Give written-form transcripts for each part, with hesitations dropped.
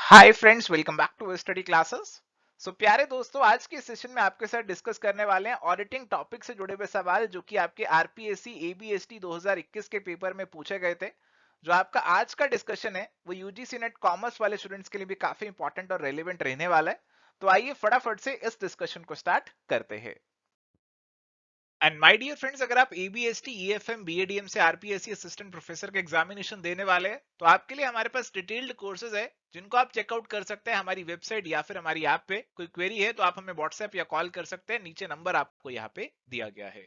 Hi friends, welcome back to study classes. So प्यारे दोस्तों, आज के सेशन में आपके साथ डिस्कस करने वाले हैं ऑडिटिंग टॉपिक से जुड़े हुए सवाल जो कि आपके आरपीएससी एबीएसटी 2021 के पेपर में पूछे गए थे। जो आपका आज का डिस्कशन है वो यूजीसी नेट कॉमर्स वाले स्टूडेंट्स के लिए भी काफी इंपॉर्टेंट और रेलिवेंट रहने वाला है। तो आइए फटाफट से इस डिस्कशन को स्टार्ट करते हैं। एंड माय डियर फ्रेंड्स, अगर आप एबीएसटी ईएफएम बीएडीएम से आरपीएससी असिस्टेंट प्रोफेसर का एग्जामिनेशन देने वाले हैं तो आपके लिए हमारे पास डिटेल्ड कोर्सेज है जिनको आप चेकआउट कर सकते हैं हमारी वेबसाइट या फिर हमारी ऐप पे। कोई क्वेरी है तो आप हमें व्हाट्सएप या कॉल कर सकते हैं, नीचे नंबर आपको यहाँ पे दिया गया है।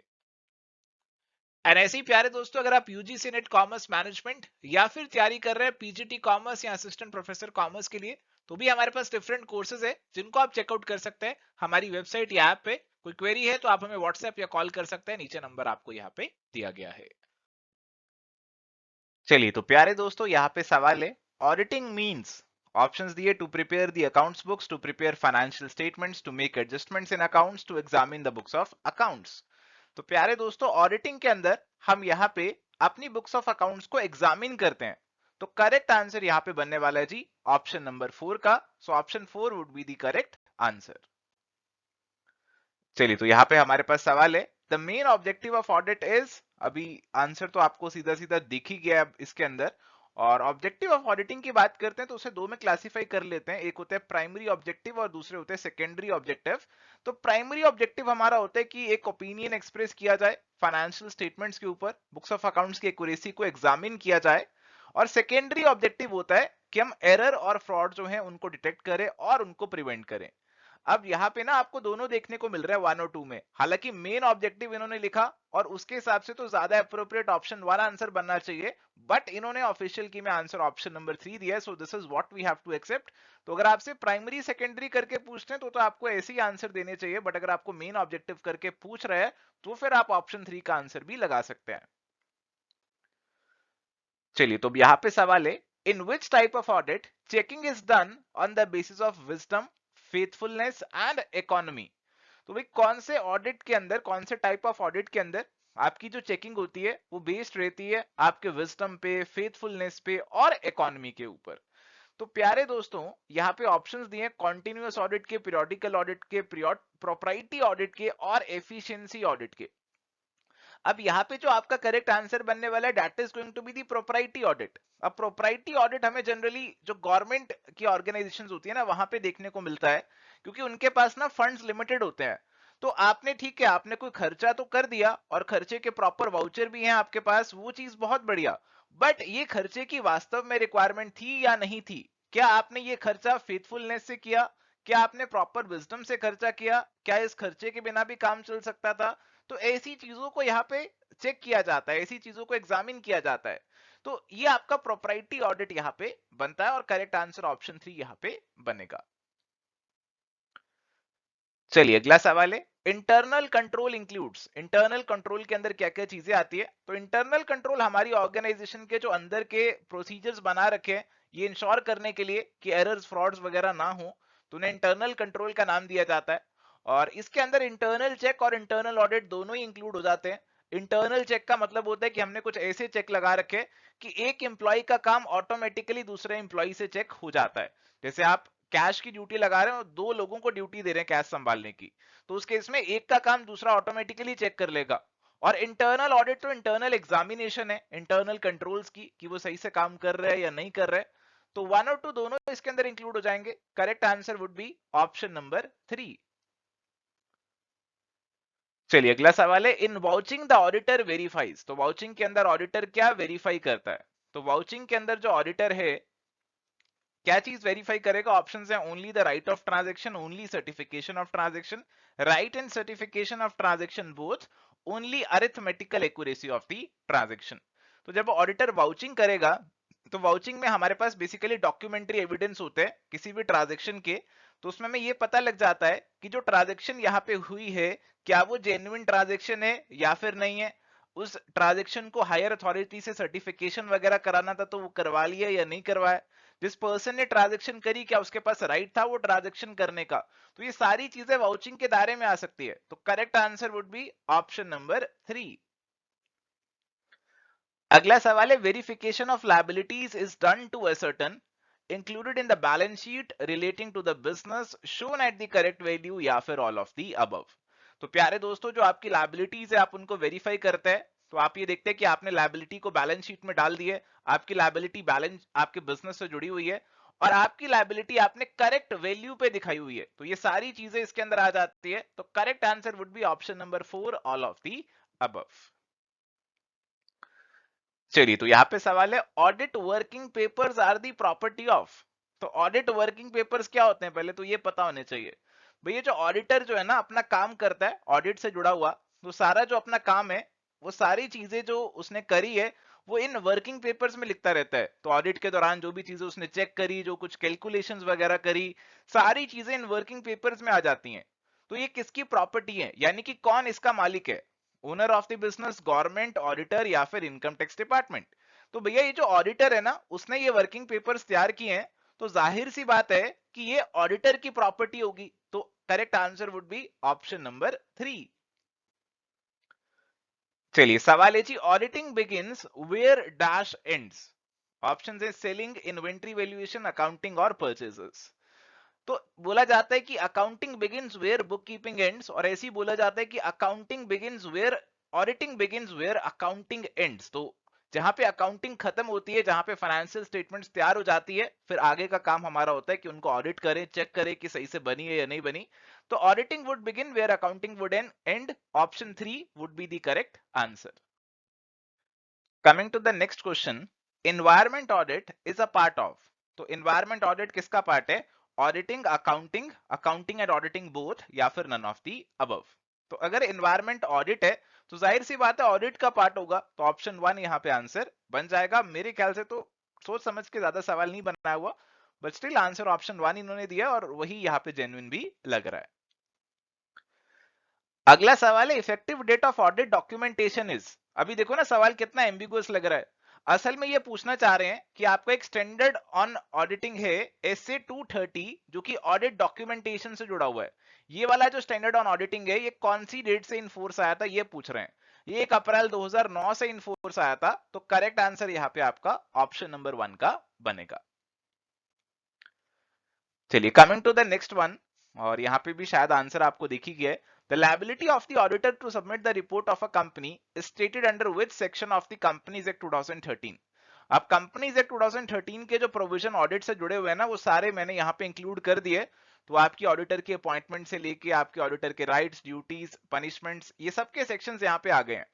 एंड ऐसे ही प्यारे दोस्तों, अगर आप यूजीसी नेट कॉमर्स मैनेजमेंट या फिर तैयारी कर रहे हैं पीजीटी कॉमर्स या असिस्टेंट प्रोफेसर कॉमर्स के लिए, तो भी हमारे पास डिफरेंट कोर्सेज है जिनको आप चेकआउट कर सकते हैं हमारी वेबसाइट या ऐप पे। कोई क्वेरी है तो आप हमें व्हाट्सएप या कॉल कर सकते हैं, नीचे नंबर आपको यहाँ पे दिया गया है। चलिए तो प्यारे दोस्तों, यहाँ पे सवाल है ऑडिटिंग मींस। ऑप्शंस दिए: to prepare the accounts books, to prepare financial statements, to make adjustments in accounts, to examine the books of accounts. तो प्यारे दोस्तों, ऑडिटिंग के अंदर हम यहाँ पे अपनी बुक्स ऑफ अकाउंट्स को एग्जामिन करते हैं। तो करेक्ट आंसर यहाँ पे बनने वाला है जी ऑप्शन नंबर 4 का। So option 4 would be the correct answer. चलिए तो यहाँ पे हमारे पास सवाल है the main objective of audit is. अभी आंसर तो आपको सीधा सीधा दिख ही गया अब इसके अंदर। और ऑब्जेक्टिव ऑफ ऑडिटिंग की बात करते हैं तो उसे दो में क्लासिफाई कर लेते हैं, एक होता है प्राइमरी ऑब्जेक्टिव और दूसरे होते हैं सेकेंडरी ऑब्जेक्टिव। तो प्राइमरी ऑब्जेक्टिव हमारा होता है कि एक ओपिनियन एक्सप्रेस किया जाए फाइनेंशियल स्टेटमेंट्स के ऊपर, बुक्स ऑफ अकाउंट्स की एक्यूरेसी को एग्जामिन किया जाए। और सेकेंडरी ऑब्जेक्टिव होता है कि हम एरर और फ्रॉड जो है उनको डिटेक्ट करें और उनको प्रिवेंट करें। अब यहाँ पे ना आपको दोनों देखने को मिल रहा है 1 और 2 में, हालांकि मेन ऑब्जेक्टिव इन्होंने लिखा और उसके हिसाब से तो ज्यादा अप्रोप्रिएट ऑप्शन वाला आंसर बनना चाहिए, बट इन्होंने ऑफिशियल की में आंसर ऑप्शन नंबर 3 दिया है। So this is what we have to accept. तो अगर आपसे प्राइमरी सेकेंडरी करके पूछते हैं तो आपको ऐसे ही आंसर देने चाहिए, बट अगर आपको मेन ऑब्जेक्टिव करके पूछ रहे हैं तो फिर आप ऑप्शन 3 का आंसर भी लगा सकते हैं। चलिए तो अब यहाँ पे सवाल है in which type of audit checking is done on the basis of wisdom, faithfulness and economy. तो भाई कौन से ऑडिट के अंदर, कौन से टाइप ऑफ ऑडिट के अंदर आपकी जो चेकिंग होती है वो बेस्ड रहती है आपके विजडम पे, फेथफुलनेस पे और इकोनॉमी के ऊपर। तो प्यारे दोस्तों, यहाँ पे ऑप्शंस दिए कॉन्टिन्यूअस ऑडिट के, पीरियोडिकल ऑडिट के, प्रोप्राइटी ऑडिट के और एफिशिएंसी ऑडिट के। अब यहाँ पे जो आपका करेक्ट आंसर बनने वाला है that is going to be the propriety audit. अब प्रोप्राइटी ऑडिट हमें जनरली जो गवर्नमेंट की ऑर्गेनाइजेशंस होती है ना वहां पे देखने को मिलता है, क्योंकि उनके पास ना फंड्स लिमिटेड होते हैं। तो आपने ठीक है, आपने कोई खर्चा तो कर दिया और खर्चे के प्रॉपर वाउचर भी हैं आपके पास, वो चीज बहुत बढ़िया। बट ये खर्चे की वास्तव में रिक्वायरमेंट थी या नहीं थी? क्या आपने ये खर्चा फेथफुलनेस से किया? क्या आपने प्रॉपर विजडम से खर्चा किया? क्या इस खर्चे के बिना भी काम चल सकता था? तो ऐसी चीजों को यहाँ पे चेक किया जाता है, ऐसी चीजों को एग्जामिन किया जाता है। तो ये आपका प्रोप्राइटी ऑडिट यहाँ पे बनता है और करेक्ट आंसर ऑप्शन 3 यहाँ पे बनेगा। चलिए अगला सवाल है internal control includes. Internal control के अंदर क्या क्या चीजें आती है? तो इंटरनल कंट्रोल हमारी ऑर्गेनाइजेशन के जो अंदर के प्रोसीजर्स बना रखे हैं ये इंश्योर करने के लिए कि एरर्स फ्रॉड्स वगैरह ना हो, तो उन्हें इंटरनल कंट्रोल का नाम दिया जाता है। और इसके अंदर इंटरनल चेक और इंटरनल ऑडिट दोनों ही इंक्लूड हो जाते हैं। इंटरनल चेक का मतलब होता है कि हमने कुछ ऐसे चेक लगा रखे कि एक एम्प्लॉय का काम ऑटोमेटिकली दूसरे एम्प्लॉय से चेक हो जाता है। जैसे आप कैश की ड्यूटी लगा रहे हैं और दो लोगों को ड्यूटी दे रहे हैं कैश संभालने की, तो उस केस में एक का काम दूसरा ऑटोमेटिकली चेक कर लेगा। और इंटरनल ऑडिट तो इंटरनल एग्जामिनेशन है इंटरनल कंट्रोल्स की कि वो सही से काम कर रहे हैं या नहीं कर रहे। तो 1 और 2 दोनों इसके अंदर इंक्लूड हो जाएंगे। Correct answer would be option number 3। चलिए अगला सवाल है इन वाउचिंग द ऑडिटर वेरीफाइज। तो वाउचिंग के अंदर ऑडिटर क्या वेरीफाई करता है? तो वाउचिंग के अंदर जो ऑडिटर है क्या चीज वेरीफाई करेगा? ऑप्शंस हैं only the right of transaction, only certification of transaction, right and certification of transaction both, only arithmetical accuracy of the transaction. तो जब ऑडिटर वाउचिंग करेगा तो वाउचिंग में हमारे पास बेसिकली डॉक्यूमेंट्री एविडेंस होते हैं किसी भी ट्रांजैक्शन के। तो उसमें हमें ये पता लग जाता है कि जो ट्रांजैक्शन यहाँ पे हुई है क्या वो जेन्युइन ट्रांजैक्शन है या फिर नहीं है। उस ट्रांजैक्शन को हायर अथॉरिटी से सर्टिफिकेशन वगैरह कराना था तो वो करवा लिया या नहीं करवाया। जिस पर्सन ने ट्रांजैक्शन करी क्या उसके पास राइट था वो ट्रांजैक्शन करने का। तो ये सारी चीजें वाउचिंग के दायरे में आ सकती है। तो correct answer would be option number 3। अगला सवाल है verification of liabilities is done to ascertain included in the balance sheet relating to the business shown at the correct value या फिर all of the above। तो प्यारे दोस्तों, जो आपकी लायबिलिटीज है आप उनको वेरीफाई करते हैं। तो आप ये देखते हैं कि आपने लायबिलिटी को बैलेंस शीट में डाल दी है, आपकी लायबिलिटी बैलेंस आपके बिजनेस से जुड़ी हुई है और आपकी लायबिलिटी आपने करेक्ट वैल्यू पे दिखाई हुई है, तो ये सारी चीजें इसके अंदर आ जाती है। तो correct answer would be option number 4, all of the above. चलिए, तो यहां पे सवाल है, audit working papers are the property of. तो ऑडिट वर्किंग पेपर्स क्या होते हैं, पहले तो ये पता होने चाहिए। भैया जो ऑडिटर जो है ना अपना काम करता है ऑडिट से जुड़ा हुआ, तो सारा जो अपना काम है वो सारी चीजें जो उसने करी है वो इन वर्किंग पेपर्स में लिखता रहता है। तो ऑडिट के दौरान जो भी चीजें उसने चेक करी, जो कुछ कैलकुलेशंस वगैरह करी, सारी चीजें इन वर्किंग पेपर्स में आ जाती हैं। तो ये किसकी प्रॉपर्टी है, यानी कि कौन इसका मालिक है? Owner of the business, government, auditor या फिर इनकम टैक्स डिपार्टमेंट। तो भैया ये जो ऑडिटर है ना उसने ये वर्किंग पेपर्स तैयार किए हैं, तो जाहिर सी बात है कि ये ऑडिटर की प्रॉपर्टी होगी। तो correct answer would be option number 3। चलिए, सवाल है जी, auditing begins where dash ends. Option है सेलिंग, इन्वेंट्री वैल्यूएशन, अकाउंटिंग और परचेजेस। तो बोला जाता है कि accounting begins where book keeping ends, और ऐसे ही बोला जाता है कि accounting begins where auditing begins where accounting ends. तो जहां पे अकाउंटिंग खत्म होती है, जहां पे फाइनेंशियल स्टेटमेंट्स तैयार हो जाती है, फिर आगे का काम हमारा होता है कि उनको ऑडिट करें, चेक करें कि सही से बनी है या नहीं बनी। तो auditing would begin where accounting would end, option 3 would be the correct answer. Coming to the next question, environment audit is a part of. तो एनवायरमेंट ऑडिट किसका पार्ट है? Auditing, accounting, accounting and auditing both, या फिर none of the above. तो अगर environment audit है तो जाहिर सी बात है ऑडिट का पार्ट होगा, तो ऑप्शन 1 यहां पे आंसर बन जाएगा। मेरे ख्याल से तो सोच समझ के ज्यादा सवाल नहीं बनाया हुआ, बट स्टिल आंसर ऑप्शन 1 इन्होंने दिया और वही यहां पे जेन्युइन भी लग रहा है। अगला सवाल है, effective date of audit documentation is. अभी देखो ना सवाल कितना एम्बिगुअस लग रहा है। असल में ये पूछना चाह रहे हैं कि आपका एक स्टैंडर्ड ऑन ऑडिटिंग है SA 230, जो कि ऑडिट डॉक्यूमेंटेशन से जुड़ा हुआ है। ये वाला जो स्टैंडर्ड ऑन ऑडिटिंग है ये कौन सी डेट से इनफोर्स आया था ये पूछ रहे हैं। ये 1 अप्रैल 2009 से इनफोर्स आया था। तो करेक्ट आंसर यहाँ पे आपका ऑप्शन नंबर 1 का बनेगा। चलिए, coming to the next one, और यहाँ पे भी शायद आंसर आपको दिख ही गया है। The liability of the auditor to submit the report of a company is stated under which section of the Companies Act 2013? अब कंपनीज एक्ट 2013 के जो प्रोविजन ऑडिट से जुड़े हुए हैं ना वो सारे मैंने यहाँ पे इंक्लूड कर दिए। तो आपकी ऑडिटर की अपॉइंटमेंट से लेके आपके ऑडिटर के राइट्स, ड्यूटीज, पनिशमेंट्स, ये सबके सेक्शंस यहाँ पे आ गए हैं।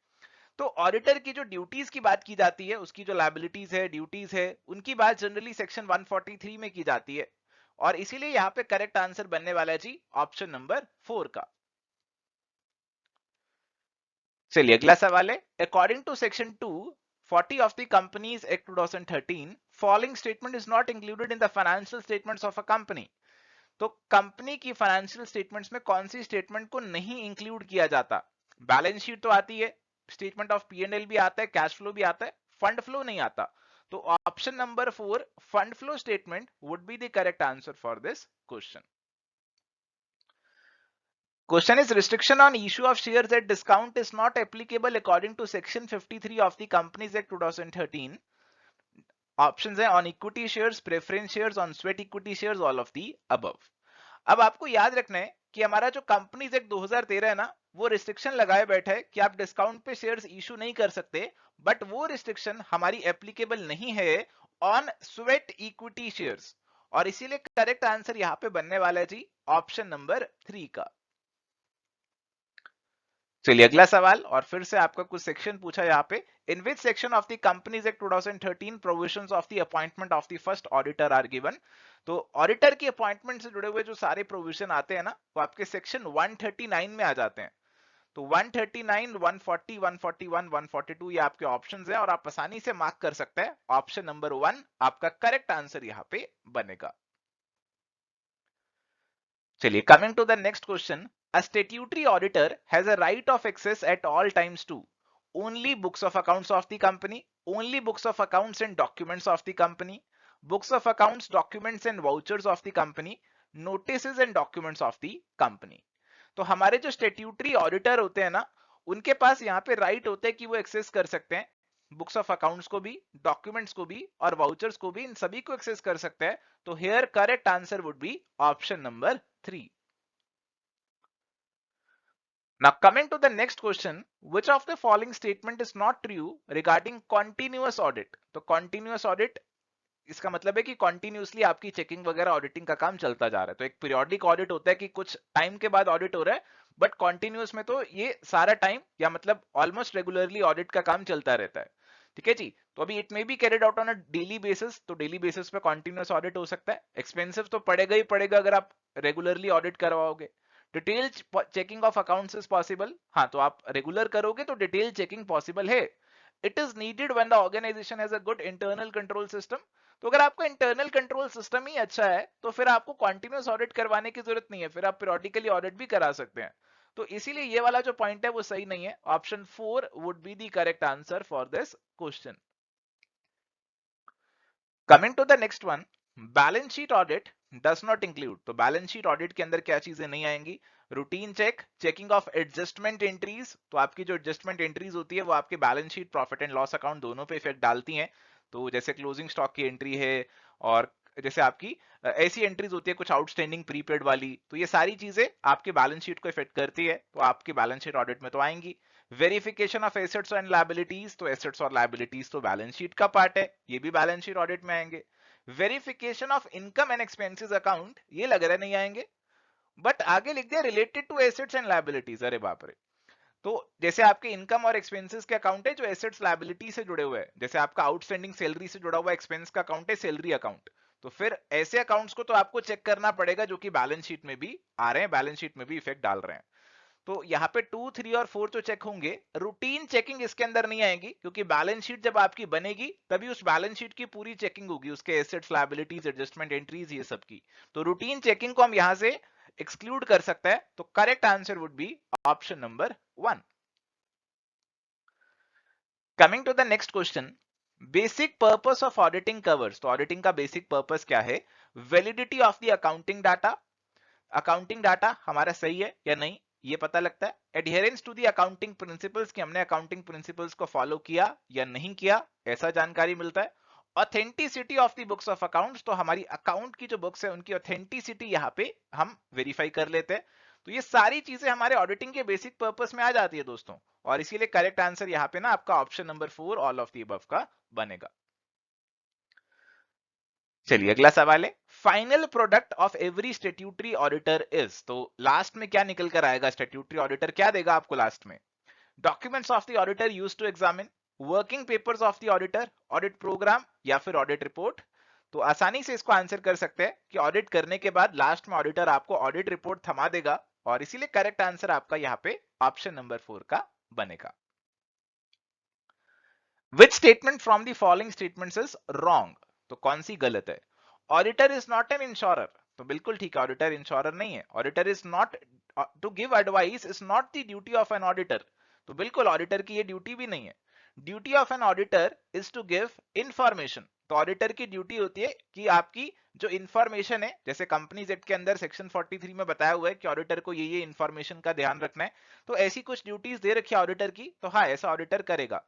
तो ऑडिटर की जो ड्यूटीज की बात की जाती है, उसकी जो लायबिलिटीज है, ड्यूटीज है, उनकी बात जनरली सेक्शन 143 में की जाती है, और इसीलिए यहाँ पे करेक्ट आंसर बनने वाला है जी ऑप्शन नंबर 4 का। चलिए, अगला सवाल है, according to section 240 of the companies act 2013, following statement is not included in the financial statements of a company. तो कंपनी की फाइनेंशियल स्टेटमेंट्स में कौन सी स्टेटमेंट को नहीं इंक्लूड किया जाता? बैलेंस शीट तो आती है, स्टेटमेंट ऑफ P&L भी आता है, कैश फ्लो भी आता है, फंड फ्लो नहीं आता। तो option number 4, fund flow statement would be the correct answer for this question. Question is, restriction on issue of shares at discount is not applicable according to section 53 of the Companies Act 2013. Options है on equity shares, preference shares, on sweat equity shares, all of the above. अब आपको याद रखना है कि हमारा जो companies act 2013 है ना वो रिस्ट्रिक्शन लगाए बैठा है कि आप डिस्काउंट पे शेयर्स इशू नहीं कर सकते, बट वो रिस्ट्रिक्शन हमारी एप्लीकेबल नहीं है ऑन स्वेट इक्विटी शेयर्स, और इसीलिए करेक्ट आंसर यहाँ पे बनने वाला है जी ऑप्शन नंबर 3 का। चलिए, अगला सवाल, और फिर से आपका कुछ सेक्शन पूछा यहाँ पे, in which section of the companies act 2013 provisions of the appointment of the first auditor are given. तो ऑडिटर की अपॉइंटमेंट से जुड़े हुए जो सारे प्रोविजन आते हैं ना वो आपके सेक्शन 139 में आ जाते हैं। तो 139, 140, 141, 142 ये आपके ऑप्शंस हैं, और आप आसानी से मार्क कर सकते हैं ऑप्शन नंबर 1 आपका करेक्ट आंसर यहाँ पे बनेगा। चलिए, coming to the next question, a statutory auditor has a right of access at all times to only books of accounts of the company, only books of accounts and documents of the company, books of accounts, documents and vouchers of the company, notices and documents of the company. तो हमारे जो statutory auditor होते हैं ना उनके पास यहाँ पे right होते हैं कि वो एक्सेस कर सकते हैं बुक्स ऑफ अकाउंट्स को भी, डॉक्यूमेंट्स को भी और वाउचर्स को भी, इन सभी को एक्सेस कर सकते हैं। तो here correct answer would be option number 3। Now coming to the next question, which of the following statement is not true regarding continuous audit? तो continuous audit इसका मतलब है कि कंटिन्यूसली आपकी चेकिंग वगैरह ऑडिटिंग का काम चलता जा रहा है। तो एक पीरियोडिक ऑडिट होता है कि कुछ टाइम के बाद ऑडिट हो रहा है, बट कॉन्टिन्यूस में तो ये सारा टाइम या मतलब ऑलमोस्ट रेगुलरली ऑडिट का काम चलता रहता है। ठीक है जी। तो अभी it may be carried out on a daily basis, तो डेली बेसिस पे कॉन्टिन्यूस ऑडिट हो सकता है। एक्सपेंसिव तो पड़ेगा ही पड़ेगा अगर आप रेगुलरली ऑडिट करवाओगे। Detail checking of accounts is possible, हाँ तो आप रेगुलर करोगे तो डिटेल चेकिंग पॉसिबल है। It is needed when the organisation has a good internal control system. तो अगर आपका इंटरनल कंट्रोल सिस्टम ही अच्छा है तो फिर आपको कॉन्टिन्यूस ऑडिट करवाने की जरूरत नहीं है, फिर आप पीरियोडिकली ऑडिट भी करा सकते हैं। तो इसीलिए ये वाला जो पॉइंट है वो सही नहीं है। Option 4 would be the correct answer for this question. Coming to the next one, balance sheet audit does not include. तो बैलेंस शीट ऑडिट के अंदर क्या चीजें नहीं आएंगी? Routine check, checking of adjustment entries. तो आपकी जो एडजस्टमेंट एंट्रीज होती है वो आपके balance sheet, profit and loss account दोनों पे इफेक्ट डालती हैं। तो जैसे क्लोजिंग स्टॉक की एंट्री है, और जैसे आपकी ऐसी एंट्रीज होती है कुछ आउटस्टैंडिंग प्रीपेड वाली, तो ये सारी चीजें आपके बैलेंस शीट को इफेक्ट करती है, तो आपकी बैलेंस शीट ऑडिट में तो आएंगी। Verification of assets and liabilities, तो एसेट्स और लायबिलिटीज तो बैलेंस शीट का पार्ट है, ये भी बैलेंस शीट ऑडिट में आएंगे। Verification of income and expenses account, ये लग रहा नहीं आएंगे, बट आगे लिख दिया related to assets and liabilities. अरे बाप रे। तो जैसे आपके इनकम और एक्सपेंसेस के अकाउंट है जो एसेट्स लायबिलिटी से जुड़े हुए हैं, जैसे आपका आउटस्टैंडिंग सैलरी से जुड़ा हुआ एक्सपेंस का अकाउंट है सैलरी अकाउंट, तो फिर ऐसे अकाउंट्स को तो आपको चेक करना पड़ेगा जो कि बैलेंस शीट में भी आ रहे हैं, बैलेंस शीट में भी इफेक्ट डाल रहे हैं। तो यहाँ पे 2, 3 और 4 तो चेक होंगे। रूटीन चेकिंग इसके अंदर नहीं आएगी, क्योंकि बैलेंस शीट जब आपकी बनेगी तभी उस बैलेंस शीट की पूरी चेकिंग होगी, उसके एसेट्स, लायबिलिटीज, एडजस्टमेंट एंट्रीज, ये सब की। तो रूटीन चेकिंग को हम यहां से एक्सक्लूड कर सकते हैं। तो correct answer would be option number 1। Coming to the next question, basic purpose of auditing covers. तो ऑडिटिंग का बेसिक पर्पस क्या है? Validity of the accounting data, accounting data हमारा सही है या नहीं ये पता लगता है। Adherence to the accounting principles, कि हमने अकाउंटिंग प्रिंसिपल्स को फॉलो किया या नहीं किया, ऐसा जानकारी मिलता है। Authenticity of the books of accounts, तो हमारी अकाउंट की जो बुक्स है उनकी ऑथेंटिसिटी यहाँ पे हम वेरीफाई कर लेते हैं। तो ये सारी चीजें हमारे ऑडिटिंग के बेसिक पर्पस में आ जाती है दोस्तों, और इसीलिए करेक्ट आंसर यहाँ पे ना आपका option number 4 all of the above का बनेगा। चलिए अगला सवाल है, final product of every statutory auditor is. तो लास्ट में क्या निकल कर आएगा? स्टैट्यूटरी ऑडिटर क्या देगा आपको लास्ट में? Documents of the auditor used to examine, working papers of the auditor, audit programme या फिर ऑडिट रिपोर्ट। तो आसानी से इसको आंसर कर सकते हैं कि ऑडिट करने के बाद लास्ट में ऑडिटर आपको ऑडिट रिपोर्ट थमा देगा, और इसीलिए करेक्ट आंसर आपका यहाँ पे ऑप्शन नंबर 4 का बनेगा। Which statement from the following statements is wrong? तो कौन सी गलत है? Auditor is not an insurer, तो बिल्कुल ठीक है, ऑडिटर इंश्योरर नहीं है। Auditor is not to give advice is not the duty of an auditor, तो बिल्कुल ऑडिटर की ये ड्यूटी भी नहीं है। Duty of an auditor is to give information, तो ऑडिटर की ड्यूटी होती है कि आपकी जो इंफॉर्मेशन है, जैसे कंपनीज एक्ट के अंदर सेक्शन 43 में बताया हुआ है कि ऑडिटर को ये इंफॉर्मेशन का ध्यान रखना है, तो ऐसी कुछ ड्यूटीज दे रखी है ऑडिटर की, तो हाँ ऐसा ऑडिटर करेगा।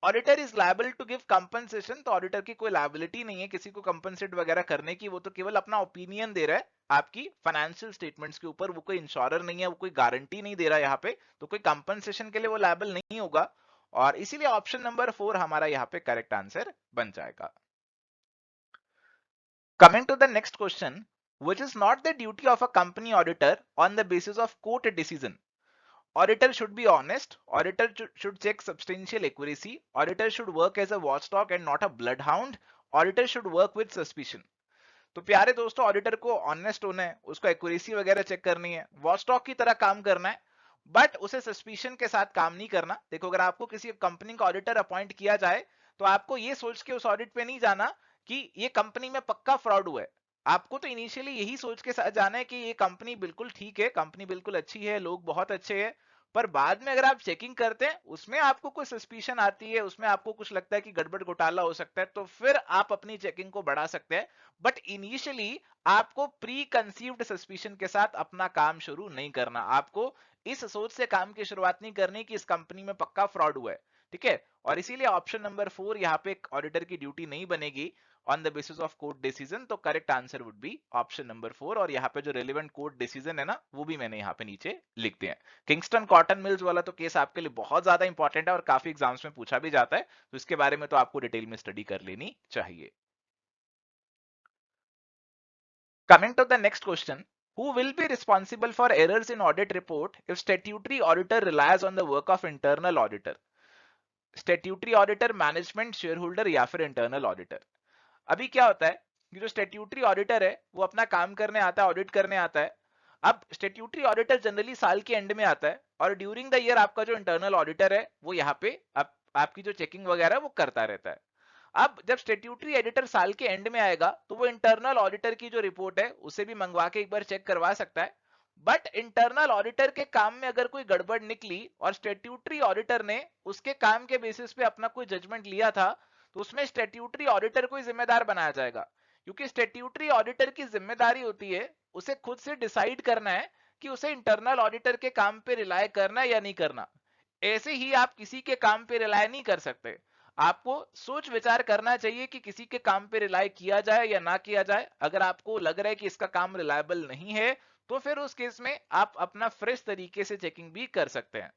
Auditor is liable to give compensation, तो ऑडिटर की कोई लायबिलिटी नहीं है किसी को कंपनसेट वगैरह करने की, वो तो केवल अपना ओपिनियन दे रहा है आपकी फाइनेंशियल स्टेटमेंट्स के ऊपर, वो कोई इंश्योरर नहीं है, वो कोई गारंटी नहीं दे रहा है यहाँ पे, तो कोई कंपनसेशन के लिए वो लायबल नहीं होगा, और इसीलिए ऑप्शन नंबर 4 हमारा यहाँ पे करेक्ट आंसर बन जाएगा। Coming to the next question, which is not the duty of a company auditor on the basis of court decision. Auditor should be honest. Auditor should check substantial accuracy. Auditor should work as a watchdog and not a bloodhound. Auditor should work with suspicion. तो प्यारे दोस्तों, auditor को honest होना है, उसको accuracy वगैरह check करनी है, वॉचडॉग की तरह काम करना है, बट उसे सस्पिशन के साथ काम नहीं करना। देखो अगर आपको किसी कंपनी का ऑडिटर अपॉइंट किया जाए तो आपको ये सोच के उस ऑडिट पे नहीं जाना कि ये कंपनी में पक्का फ्रॉड हुआ है। आपको तो इनिशियली यही सोच के साथ जाना है कि ये कंपनी बिल्कुल ठीक है, कंपनी बिल्कुल अच्छी है, लोग बहुत अच्छे हैं, पर बाद में अगर आप चेकिंग करते हैं उसमें आपको कोई सस्पिशन आती है, उसमें आपको कुछ लगता है कि गड़बड़ घोटाला हो सकता है, तो फिर आप अपनी चेकिंग को बढ़ा सकते हैं। बट इनिशियली आपको प्री कंसीव्ड सस्पिशन के साथ अपना काम शुरू नहीं करना। आपको इस सोच से काम की शुरुआत नहीं करनी कि इस कंपनी में पक्का फ्रॉड हुआ है। ठीक है, और इसीलिए ऑप्शन नंबर 4 यहाँ पे ऑडिटर की ड्यूटी नहीं बनेगी on the basis of court decision. तो correct answer would be option number 4, और यहाँ पे जो रेलेवेंट कोर्ट डिसीजन है ना वो भी मैंने यहाँ पे नीचे लिख दिया है। किंगस्टन कॉटन मिल्स वाला तो केस आपके लिए बहुत ज्यादा इंपॉर्टेंट है और काफी एग्जाम्स में पूछा भी जाता है, तो इसके बारे में तो आपको डिटेल में स्टडी कर लेनी चाहिए। Coming to the next question, who will be responsible for errors in audit report if statutory auditor relies on the work of internal auditor? Statutory auditor, management, share holder या फिर internal auditor? अभी क्या होता है कि जो statutory auditor है वो अपना काम करने आता है, ऑडिट करने आता है। अब स्टेट्यूटरी ऑडिटर जनरली साल के एंड में आता है और ड्यूरिंग द ईयर आपका जो इंटरनल ऑडिटर है वो यहाँ पे आपकी जो चेकिंग वगैरह वो करता रहता है। अब जब स्टेट्यूटरी एडिटर साल के एंड में आएगा तो वो इंटरनल ऑडिटर की जो रिपोर्ट है उसे भी मंगवा के एक बार चेक करवा सकता है। बट इंटरनल ऑडिटर के काम में अगर कोई गड़बड़ निकली और स्टेट्यूटरी ऑडिटर ने उसके काम के बेसिस पे अपना कोई जजमेंट लिया था, तो उसमें स्टेट्यूटरी ऑडिटर को ही जिम्मेदार बनाया जाएगा, क्योंकि स्टेट्यूटरी ऑडिटर की जिम्मेदारी होती है उसे खुद से डिसाइड करना है कि उसे इंटरनल ऑडिटर के काम पे रिलाय करना है या नहीं करना। ऐसे ही आप किसी के काम पे रिलाय नहीं कर सकते। आपको सोच विचार करना चाहिए कि किसी के काम पे रिलाय किया जाए या ना किया जाए। अगर आपको लग रहा है कि इसका काम रिलायबल नहीं है तो फिर उस केस में आप अपना फ्रेश तरीके से चेकिंग भी कर सकते हैं।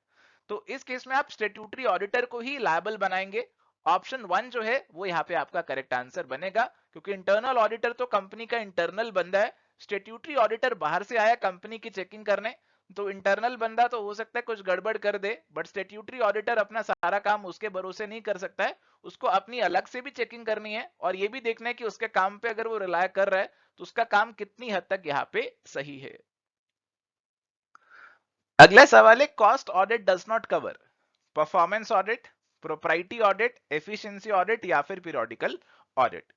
तो इस केस में आप स्टेट्यूटरी ऑडिटर को ही लायबल बनाएंगे। ऑप्शन 1 जो है वो यहाँ पे आपका करेक्ट आंसर बनेगा, क्योंकि इंटरनल ऑडिटर तो कंपनी का इंटरनल बंदा है। स्टेट्यूटरी ऑडिटर बाहर से आया कंपनी की चेकिंग करने, तो इंटरनल बंदा तो हो सकता है कुछ गड़बड़ कर दे, बट स्टेट्यूटरी ऑडिटर अपना सारा काम उसके भरोसे नहीं कर सकता है। उसको अपनी अलग से भी चेकिंग करनी है और ये भी देखना है कि उसके काम पे अगर वो रिलाय कर रहा है तो उसका काम कितनी हद तक यहाँ पे सही है। अगला सवाल है, cost audit does not cover performance audit, propriety audit, efficiency audit या फिर पीरियोडिकल ऑडिट।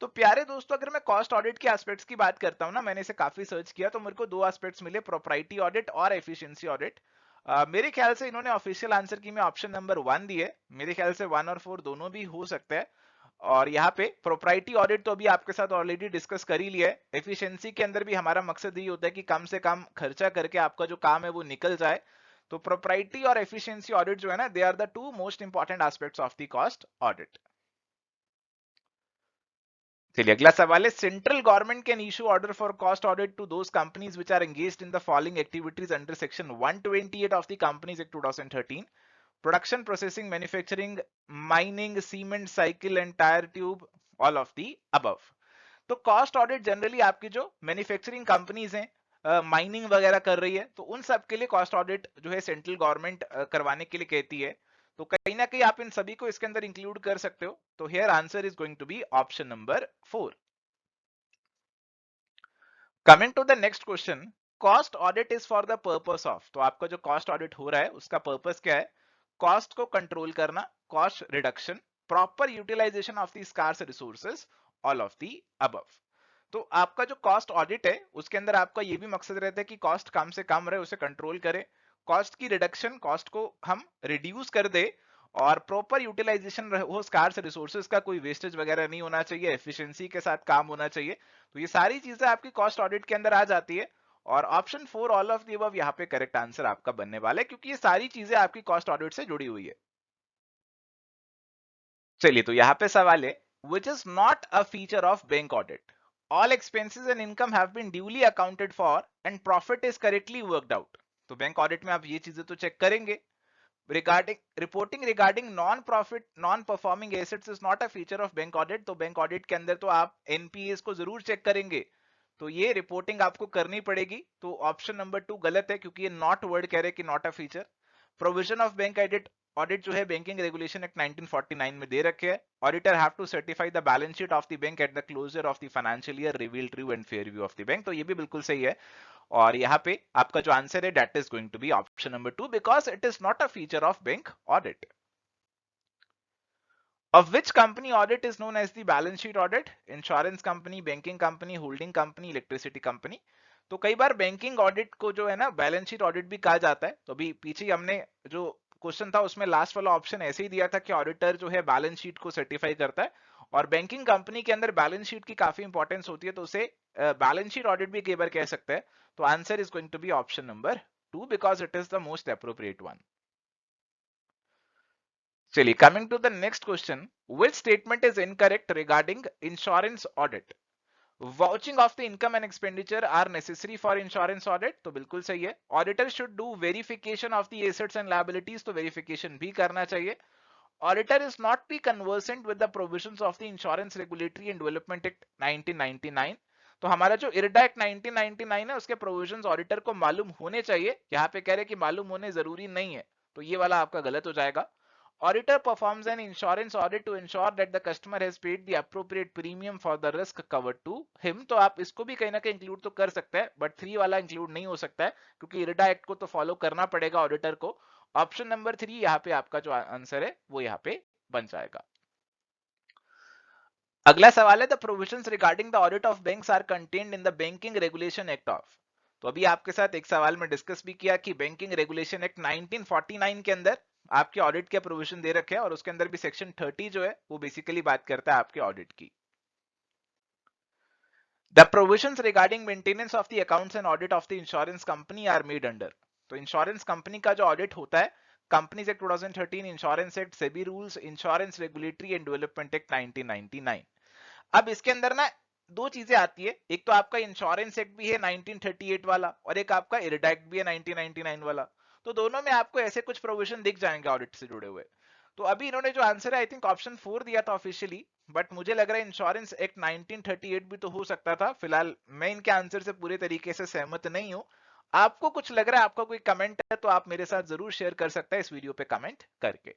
तो प्यारे दोस्तों, अगर मैं कॉस्ट ऑडिट के एस्पेक्ट्स की बात करता हूं ना, मैंने इसे काफी सर्च किया तो मेरे को दो एस्पेक्ट्स मिले, प्रोप्राइटी ऑडिट और एफिशिएंसी ऑडिट। मेरे ख्याल से इन्होंने ऑफिशियल आंसर की में ऑप्शन नंबर 1 दी है। मेरे ख्याल से 1 और 4 दोनों भी हो सकते हैं। और यहाँ पे प्रोप्राइटी ऑडिट तो अभी आपके साथ ऑलरेडी डिस्कस कर ही लिया है। एफिशिएंसी के अंदर भी हमारा मकसद ये होता है कि कम से कम खर्चा करके आपका जो काम है वो निकल जाए। तो प्रोप्राइटी और एफिशिएंसी ऑडिट जो है ना, they are the two most important aspects of the cost audit. चलिए अगला सवाल है, central government can issue order for cost audit to those companies which are engaged in the following activities under section 128 of the companies act 2013, production, processing, manufacturing, mining, cement, cycle and tyre tube, all of the above. तो cost audit generally आपकी जो manufacturing companies हैं, mining वगैरह कर रही है, तो उन सब के लिए कॉस्ट ऑडिट जो है सेंट्रल गवर्नमेंट करवाने के लिए कहती है। तो कहीं ना कहीं आप इन सभी को इसके अंदर इंक्लूड कर सकते हो। तो here answer is going to be option number 4। Coming to the next question, cost audit is for the purpose of, तो आपका जो कॉस्ट ऑडिट हो रहा है उसका पर्पस क्या है? कॉस्ट को कंट्रोल करना, cost reduction, proper utilisation of the scarce resources, all of the above. तो आपका जो कॉस्ट ऑडिट है उसके अंदर आपका ये भी मकसद रहता है कि कॉस्ट कम से कम रहे, उसे कंट्रोल करे, कॉस्ट की रिडक्शन, कॉस्ट को हम रिड्यूस कर दे, और प्रॉपर यूटिलाइजेशन हो, स्कार्स रिसोर्सेज का कोई वेस्टेज वगैरह नहीं होना चाहिए, एफिशिएंसी के साथ काम होना चाहिए। तो ये सारी चीजें आपकी कॉस्ट ऑडिट के अंदर आ जाती है, और option 4 all of the above यहाँ पे करेक्ट आंसर आपका बनने वाला है, क्योंकि ये सारी चीजें आपकी कॉस्ट ऑडिट से जुड़ी हुई है। चलिए, तो यहाँ पे सवाल है, which is not a feature of bank audit, all expenses and income have been duly accounted for and profit is correctly worked out। तो बैंक ऑडिट में आप ये चीजें तो चेक करेंगे। Regarding reporting regarding non profit non performing assets is not a feature of bank audit. तो bank audit के अंदर तो आप एनपीएस को जरूर चेक करेंगे, तो ये रिपोर्टिंग आपको करनी पड़ेगी। तो ऑप्शन नंबर 2 गलत है, क्योंकि ये नॉट वर्ड कह रहे कि not a feature. Provision of bank audit, audit जो है बैंकिंग रेगुलेशन एक्ट 1949 में दे रखे हैं। Auditor have to certify the balance sheet of the bank at the closure of the financial year, reveal true and fair view of the bank. तो ये भी बिल्कुल सही है, और यहाँ पे आपका जो आंसर है that is going to be option number 2, because it is not a feature of bank audit. Of which company audit is known as the balance sheet audit? Insurance company, banking company, holding company, electricity company. तो कई बार banking audit को जो है ना balance sheet audit भी कहा जाता है। तो अभी पीछे हमने जो क्वेश्चन था उसमें लास्ट वाला ऑप्शन ऐसे ही दिया था कि ऑडिटर जो है बैलेंस शीट को सर्टिफाई करता है, और बैंकिंग कंपनी के अंदर बैलेंस शीट की काफी इंपॉर्टेंस होती है, तो उसे बैलेंस शीट ऑडिट भी कई बार कह सकते हैं। तो answer is going to be option number 2, because it is the most appropriate one. चलिए, coming to the next question, which statement is incorrect regarding insurance audit? Vouching of the income and expenditure are necessary for insurance audit, तो बिल्कुल सही है। Auditor should do verification of the assets and liabilities, तो verification भी करना चाहिए। Auditor is not be conversant with the provisions of the Insurance Regulatory and Development Act 1999। तो हमारा जो IRDA Act 1999 है उसके प्रोविजंस ऑडिटर को मालूम होने चाहिए। यहाँ पे कह रहे कि मालूम होने जरूरी नहीं है, तो ये वाला आपका गलत हो जाएगा। Auditor performs an insurance audit to ensure that the customer has paid the appropriate premium for the risk covered to him। तो आप इसको भी कहीं ना कहीं इंक्लूड तो कर सकते हैं, बट 3 वाला इंक्लूड नहीं हो सकता है, क्योंकि IRDA एक्ट को तो फॉलो करना पड़ेगा ऑडिटर को। ऑप्शन नंबर 3 यहाँ पे आपका जो आंसर है वो यहाँ पे बन जाएगा। अगला सवाल है, the provisions regarding the audit of banks are contained in the banking regulation act of. तो अभी आपके साथ एक सवाल में डिस्कस भी किया कि बैंकिंग रेगुलेशन एक्ट 1949 के अंदर आपके ऑडिट के प्रोविजन दे रखे हैं, और उसके अंदर भी सेक्शन 30 जो है वो बेसिकली बात करता है आपके ऑडिट की। The provisions regarding maintenance of the accounts and audit of the insurance company are made under. तो इंश्योरेंस कंपनी का जो ऑडिट होता है, companies act 2013, insurance act, SEBI rules, insurance regulatory and development act 1999। अब इसके अंदर ना दो चीजें आती है, एक तो आपका इंश्योरेंस एक्ट भी है 1938 वाला, और एक आपका IRDA एक्ट भी है 1999 वाला। तो दोनों में आपको ऐसे कुछ प्रोविजन दिख जाएंगे ऑडिट से जुड़े हुए। तो अभी इन्होंने जो आंसर है आई थिंक ऑप्शन 4 दिया था ऑफिशियली, बट मुझे लग रहा है इंश्योरेंस एक्ट 1938 भी तो हो सकता था। फिलहाल मैं इनके आंसर से पूरे तरीके से सहमत नहीं हूं। आपको कुछ लग रहा है, आपका कोई कमेंट है तो आप मेरे साथ जरूर शेयर कर सकते हैं इस वीडियो पे कमेंट करके।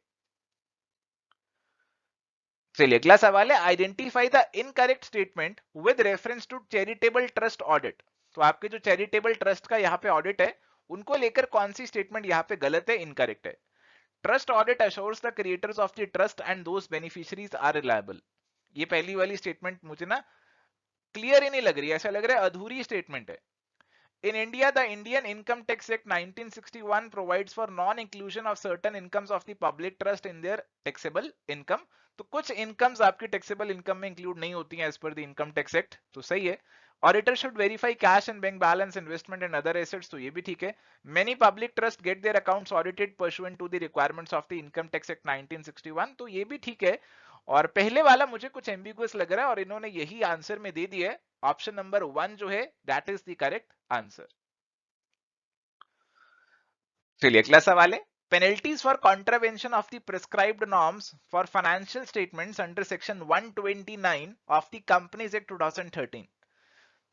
चलिए, अगला सवाल है, identify the incorrect statement with reference to charitable trust audit. तो आपके जो चैरिटेबल ट्रस्ट का यहाँ पे ऑडिट है, उनको लेकर कौन सी स्टेटमेंट यहाँ पे गलत है, इनकरेक्ट है? Trust audit assures the creators of the trust and those beneficiaries are reliable. ये पहली वाली स्टेटमेंट मुझे ना क्लियर ही नहीं लग रही है, ऐसा लग रहा है अधूरी स्टेटमेंट है। In India, the Indian Income Tax Act 1961 provides for non-inclusion of certain incomes of the public trust in their taxable income। तो कुछ इनकम्स आपकी टैक्सेबल इनकम में इंक्लूड नहीं होती हैं as per the income tax act, तो सही है। Auditor should verify cash and bank balance, investment and other assets, तो ये भी ठीक है। Many public trust get their accounts audited pursuant to the requirements of the income tax act 1961, तो ये भी ठीक है। और पहले वाला मुझे कुछ एम्बिगुअस लग रहा है, और इन्होंने यही आंसर में दे दिया है। ऑप्शन नंबर 1 जो है that is the correct answer. चलिए, अगला सवाल है, penalties for contravention of the prescribed norms for financial statements under section 129 of the companies act 2013।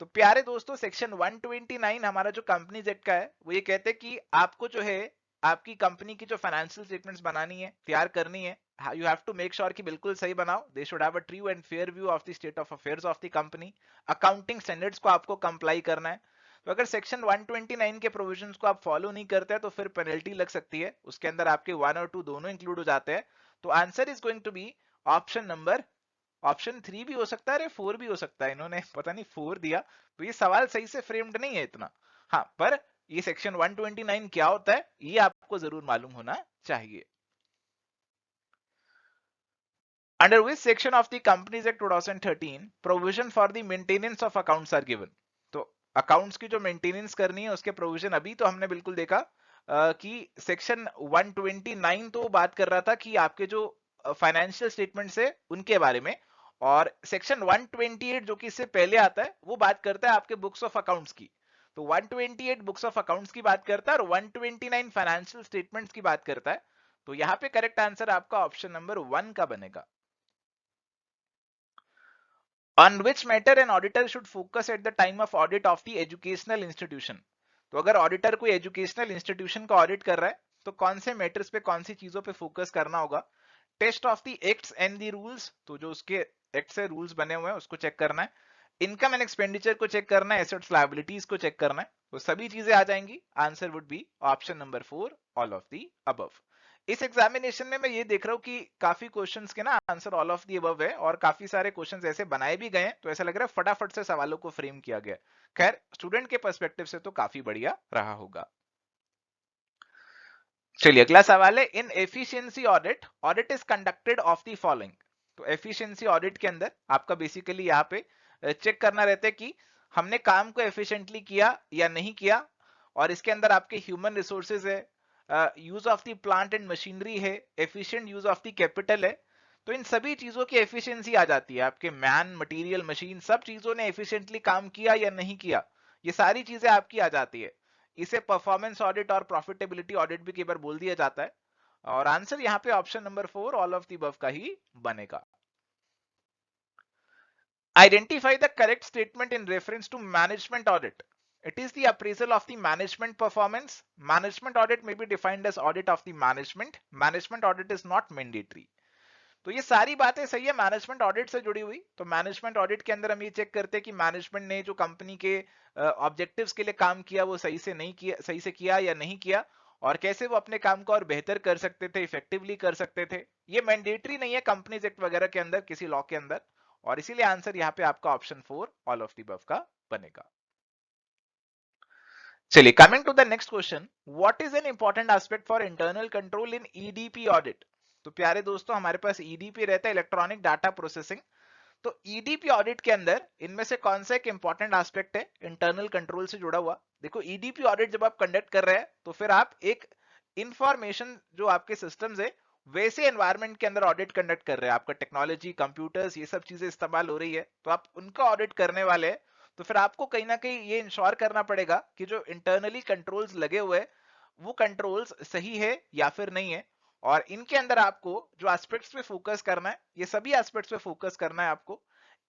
तो प्यारे दोस्तों, सेक्शन 129 हमारा जो कंपनीज एक्ट का है, वो ये कहते हैं कि आपको जो है आपकी कंपनी की जो फाइनेंशियल स्टेटमेंट्स बनानी है, तैयार करनी है, you have to make sure कि बिल्कुल सही बनाओ। They should have a true and fair view of the state of affairs of the company. Accounting standards को आपको कंप्लाई करना है। तो अगर सेक्शन 129 के प्रोविजंस को आप फॉलो नहीं करते हैं तो फिर पेनल्टी लग सकती है। उसके अंदर आपके 1 और 2 दोनों इंक्लूड हो जाते हैं। तो answer is going to be option number, option 3 भी हो सकता है, अरे 4 भी हो सकता है। इन्होंने पता नहीं 4 दिया, तो ये सवाल सही से फ्रेम्ड नहीं है इतना। हाँ, पर ये सेक्शन 129 क्या होता है ये आपको जरूर मालूम होना चाहिए। Under which section of the Companies Act 2013 provision for the maintenance of accounts are given? तो अकाउंट्स की जो मेंटेनेंस करनी है उसके प्रोविजन अभी तो हमने बिल्कुल देखा कि सेक्शन 129 तो बात कर रहा था कि आपके जो फाइनेंशियल स्टेटमेंट्स है उनके बारे में, और सेक्शन 128 जो कि इससे पहले आता है वो बात करता है आपके बुक्स ऑफ अकाउंट्स की। तो 128 बुक्स ऑफ अकाउंट्स की बात करता है और 129 फाइनेंशियल स्टेटमेंट्स की बात करता है। तो यहाँ पे करेक्ट आंसर आपका ऑप्शन नंबर 1 का बनेगा। On which matter an auditor should focus at the time of audit of the educational institution? तो अगर ऑडिटर कोई एजुकेशनल इंस्टीट्यूशन का ऑडिट कर रहा है तो कौन से मैटर्स पे, कौन सी चीजों पे फोकस करना होगा? Test of the acts and the rules, तो जो उसके एक्ट से रूल्स बने हुए हैं उसको चेक करना है। इनकम एंड एक्सपेंडिचर को चेक करना है, एसेट्स लायबिलिटीज को चेक करना है। तो सभी चीजें आ जाएंगी। Answer would be option number 4, all of the above. इस एग्जामिनेशन में मैं ये देख रहा हूँ कि काफी क्वेश्चंस के ना answer all of the above है, और काफी सारे क्वेश्चंस ऐसे बनाए भी गए हैं, तो ऐसा लग रहा है फटाफट से सवालों को फ्रेम किया गया। खैर, स्टूडेंट के पर्सपेक्टिव से तो काफी बढ़िया रहा होगा। चलिए, अगला सवाल है, in efficiency audit, audit is conducted of the following. तो एफिशिएंसी ऑडिट के अंदर आपका बेसिकली यहाँ पे चेक करना रहता है कि हमने काम को एफिशिएंटली किया या नहीं किया, और इसके अंदर आपके ह्यूमन रिसोर्सेज है, use of the plant and machinery है, efficient use of the capital है, तो इन सभी चीजों की एफिशिएंसी आ जाती है। आपके मैन, मटेरियल, मशीन, सब चीजों ने एफिशिएंटली काम किया या नहीं किया, ये सारी चीजें आपकी आ जाती है। इसे परफॉर्मेंस ऑडिट और प्रॉफिटेबिलिटी ऑडिट भी कई बार बोल दिया जाता है। और आंसर यहाँ पे option number 4 all of the above का ही बनेगा। Identify the correct statement in reference to management audit. It is the appraisal of the management performance. Management audit may be defined as audit of the management. Management audit is not mandatory. तो ये सारी बातें सही है management audit से जुड़ी हुई। तो मैनेजमेंट ऑडिट के अंदर हम ये चेक करते हैं कि मैनेजमेंट ने जो कंपनी के ऑब्जेक्टिव्स के लिए काम किया वो सही से नहीं किया, सही से किया या नहीं किया, और कैसे वो अपने काम को और बेहतर कर सकते थे, इफेक्टिवली कर सकते थे। ये मैंडेटरी नहीं है कंपनीज एक्ट वगैरह के अंदर, किसी लॉ के अंदर, और इसीलिए आंसर यहाँ पे आपका option 4 all of the above का बनेगा। चलिए, coming to the next question, what is an important aspect for internal control in EDP audit. तो प्यारे दोस्तों, हमारे पास ईडीपी रहता है, इलेक्ट्रॉनिक डाटा प्रोसेसिंग। तो ईडीपी ऑडिट के अंदर इनमें से कौन सा एक इंपॉर्टेंट एस्पेक्ट है इंटरनल कंट्रोल से जुड़ा हुआ। देखो, ईडीपी ऑडिट जब आप कंडक्ट कर रहे हैं तो फिर आप एक इंफॉर्मेशन जो आपके सिस्टम्स है वैसे एनवायरनमेंट के अंदर ऑडिट कंडक्ट कर रहे हैं। आपका टेक्नोलॉजी, कंप्यूटर्स, ये सब चीजें इस्तेमाल हो रही है, तो आप उनका ऑडिट करने वाले हैं। तो फिर आपको कहीं ना कहीं ये इंश्योर करना पड़ेगा कि जो इंटरनली कंट्रोल्स लगे हुए हैं वो कंट्रोल्स सही है या फिर नहीं है। और इनके अंदर आपको जो एस्पेक्ट्स पे फोकस करना है, ये सभी एस्पेक्ट्स पे फोकस करना है आपको।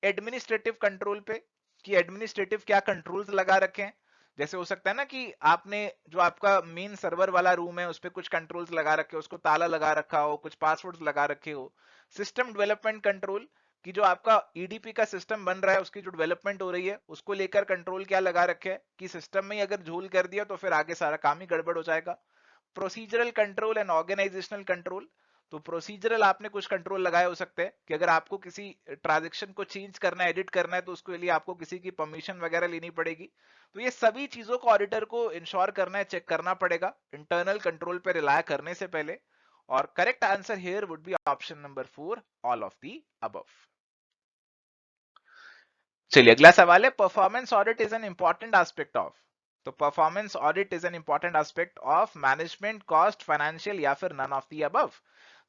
एडमिनिस्ट्रेटिव कंट्रोल पे, कि एडमिनिस्ट्रेटिव क्या कंट्रोल्स लगा रखे हैं। जैसे हो सकता है ना कि आपने जो आपका मेन सर्वर वाला रूम है उस पर कुछ कंट्रोल्स लगा रखे हो, उसको ताला लगा रखा हो, कुछ पासवर्ड्स लगा रखे हो। सिस्टम डेवलपमेंट कंट्रोल, कि जो आपका ईडीपी का सिस्टम बन रहा है उसकी जो डेवलपमेंट हो रही है उसको लेकर कंट्रोल क्या लगा रखे हैं, कि सिस्टम में ही अगर झोल कर दिया तो फिर आगे सारा काम ही गड़बड़ हो जाएगा। Procedural control and organisational control, तो प्रोसीजरल आपने कुछ कंट्रोल लगाए हो सकते हैं कि अगर आपको किसी ट्रांजैक्शन को चेंज करना है, एडिट करना है, तो उसके लिए आपको किसी की परमिशन वगैरह लेनी पड़ेगी। तो ये सभी चीजों को ऑडिटर को इंश्योर करना है, चेक करना पड़ेगा इंटरनल कंट्रोल पे रिलाय करने से पहले। और correct answer here would be option number 4 all of the above. चलिए, अगला सवाल है, performance audit is an important aspect of. तो performance audit is an important aspect of management, cost, financial, या फिर नन ऑफ द अबव।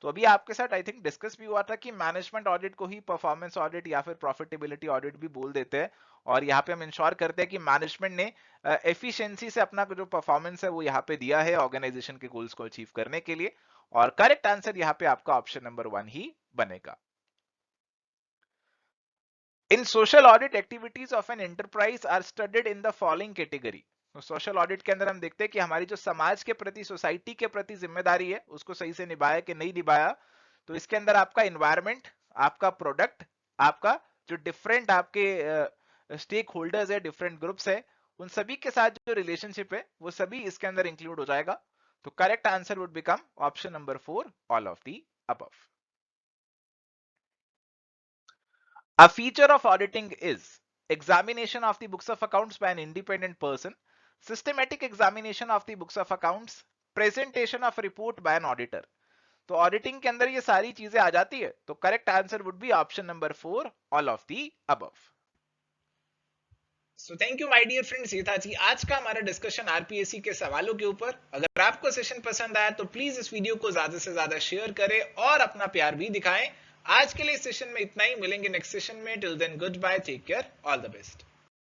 तो अभी आपके साथ आई थिंक डिस्कस भी हुआ था कि मैनेजमेंट ऑडिट को ही परफॉर्मेंस ऑडिट या फिर प्रॉफिटेबिलिटी ऑडिट भी बोल देते हैं। और यहाँ पे हम इंश्योर करते हैं कि मैनेजमेंट ने एफिशिएंसी से अपना जो परफॉर्मेंस है वो यहाँ पे दिया है ऑर्गेनाइजेशन के गोल्स को अचीव करने के लिए। और करेक्ट आंसर यहाँ पे आपका ऑप्शन नंबर 1 ही बनेगा। In social audit, activities of an enterprise are studied in the following category. तो सोशल ऑडिट के अंदर हम देखते हैं कि हमारी जो समाज के प्रति, सोसाइटी के प्रति जिम्मेदारी है उसको सही से निभाया कि नहीं निभाया। तो इसके अंदर आपका एनवायरनमेंट, आपका प्रोडक्ट, आपका जो डिफरेंट आपके स्टेक होल्डर्स है, डिफरेंट ग्रुप्स है, उन सभी के साथ जो रिलेशनशिप है वो सभी इसके अंदर इंक्लूड हो जाएगा। तो correct answer would become option number 4 all of the above. A feature of auditing is examination of the books of accounts by an independent person, systematic examination of the books of accounts, presentation of report by an auditor. तो auditing के अंदर ये सारी चीजें आ जाती है। तो correct answer would be option number 4 all of the above. So thank you my dear friends, ये था जी आज का हमारा डिस्कशन आरपीएससी के सवालों के ऊपर। अगर आपको सेशन पसंद आया तो प्लीज इस वीडियो को ज्यादा से ज्यादा शेयर करें और अपना प्यार भी दिखाएं। आज के लिए सेशन में इतना ही, मिलेंगे नेक्स्ट सेशन में। Till then goodbye, take care, all the best.